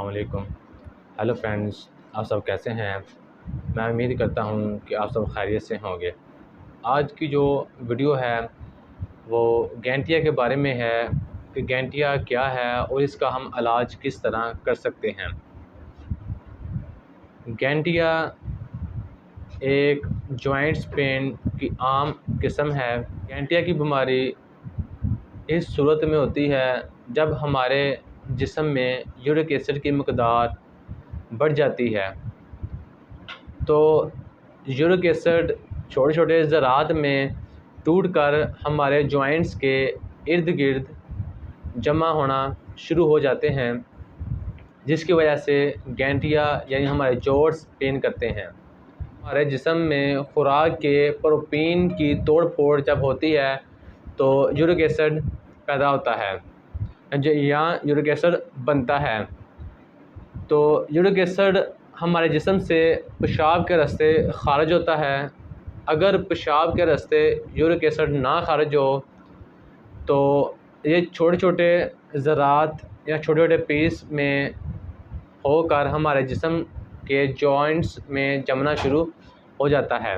अस्सलामुअलैकुम। Hello friends, आप सब कैसे हैं? मैं उम्मीद करता हूं कि आप सब खैरियत से होंगे। आज की जो वीडियो है वो गैंटिया के बारे में है कि गैंटिया क्या है और इसका हम इलाज किस तरह कर सकते हैं। गैंटिया एक जॉइंट्स पेन की आम किस्म है। गैंटिया की बीमारी इस सूरत में होती है जब हमारे जिस्म में यूरिक एसिड की मकदार बढ़ जाती है। तो यूरिक एसिड छोटे छोटे ज़रात में टूटकर हमारे जॉइंट्स के इर्द गिर्द जमा होना शुरू हो जाते हैं, जिसकी वजह से गैंटिया यानी हमारे जोड़्स पेन करते हैं। हमारे जिस्म में खुराक के प्रोटीन की तोड़ फोड़ जब होती है तो यूरिक एसिड पैदा होता है या यूरिक एसिड बनता है। तो यूरिक एसिड हमारे जिस्म से पेशाब के रास्ते ख़ारिज होता है। अगर पेशाब के रास्ते यूरिक एसिड ना ख़ारिज हो तो ये छोटे छोटे ज़रात या छोटे छोटे पीस में होकर हमारे जिस्म के जॉइंट्स में जमना शुरू हो जाता है।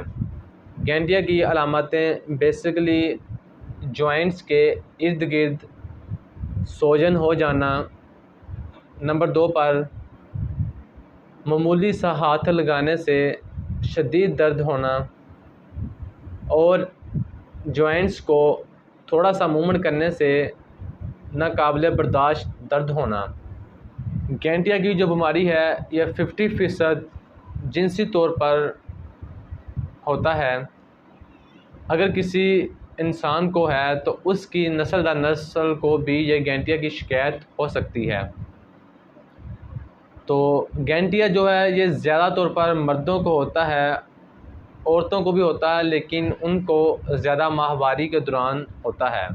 गैंटिया की अलामतें बेसिकली जॉइंट्स के इर्द गिर्द सोजन हो जाना, नंबर 2 पर मामूली सा हाथ लगाने से शदीद दर्द होना और जॉइंट्स को थोड़ा सा मूवमेंट करने से नाकाबिले बर्दाश्त दर्द होना। गैंटिया की जो बीमारी है यह 50% जिनसी तौर पर होता है। अगर किसी इंसान को है तो उसकी नस्ल दर नस्ल को भी यह गैंटिया की शिकायत हो सकती है। तो गैंटिया जो है ये ज़्यादा तौर पर मर्दों को होता है, औरतों को भी होता है, लेकिन उनको ज़्यादा माहवारी के दौरान होता है।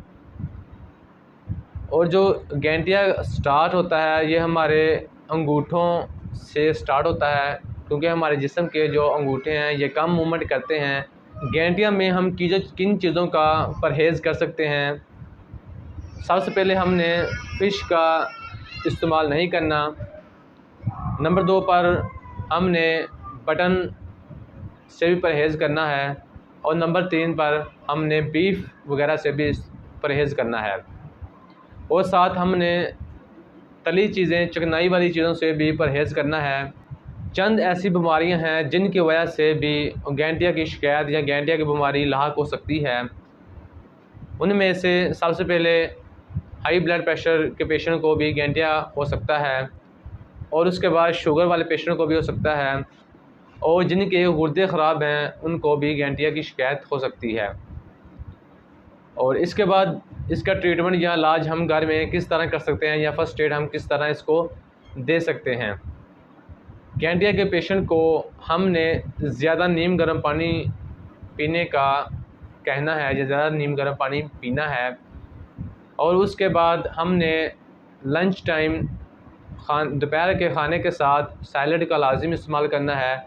और जो गैंटिया स्टार्ट होता है ये हमारे अंगूठों से स्टार्ट होता है, क्योंकि हमारे जिस्म के जो अंगूठे हैं ये कम मूवमेंट करते हैं। गैंटिया में हम किन चीज़ों का परहेज़ कर सकते हैं? सबसे पहले हमने फ़िश का इस्तेमाल नहीं करना। नंबर 2 पर हमने बटन से भी परहेज़ करना है और नंबर 3 पर हमने बीफ वगैरह से भी परहेज़ करना है। और साथ हमने तली चीज़ें, चिकनाई वाली चीज़ों से भी परहेज़ करना है। चंद ऐसी बीमारियां हैं जिनकी वजह से भी गैंटिया की शिकायत या गैंटिया की बीमारी लाहक हो सकती है। उनमें से सबसे पहले हाई ब्लड प्रेशर के पेशेंट को भी गैंटिया हो सकता है, और उसके बाद शुगर वाले पेशेंट को भी हो सकता है, और जिनके गुर्दे ख़राब हैं उनको भी गैंटिया की शिकायत हो सकती है। और इसके बाद इसका ट्रीटमेंट या इलाज हम घर में किस तरह कर सकते हैं या फर्स्ट एड हम किस तरह इसको दे सकते हैं। गैंटिया के पेशेंट को हमने ज़्यादा नीम गर्म पानी पीने का कहना है या ज़्यादा नीम गर्म पानी पीना है, और उसके बाद हमने लंच टाइम दोपहर के खाने के साथ सैलड का लाजिम इस्तेमाल करना है,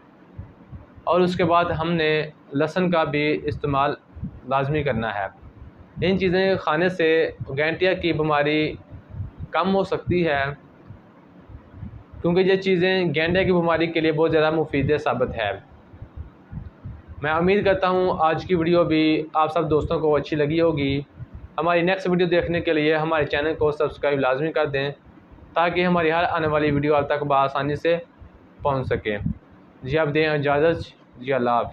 और उसके बाद हमने लहसुन का भी इस्तेमाल लाजमी करना है। इन चीज़ें खाने से गैंटिया की बीमारी कम हो सकती है, क्योंकि ये चीज़ें गैंटिया की बीमारी के लिए बहुत ज़्यादा मुफीद साबित है। मैं उम्मीद करता हूँ आज की वीडियो भी आप सब दोस्तों को अच्छी लगी होगी। हमारी नेक्स्ट वीडियो देखने के लिए हमारे चैनल को सब्सक्राइब लाजमी कर दें, ताकि हमारी हर आने वाली वीडियो आप तक बआसानी से पहुँच सके। जी आप दें इजाज़त। जी अल्लाह हाफ़िज़।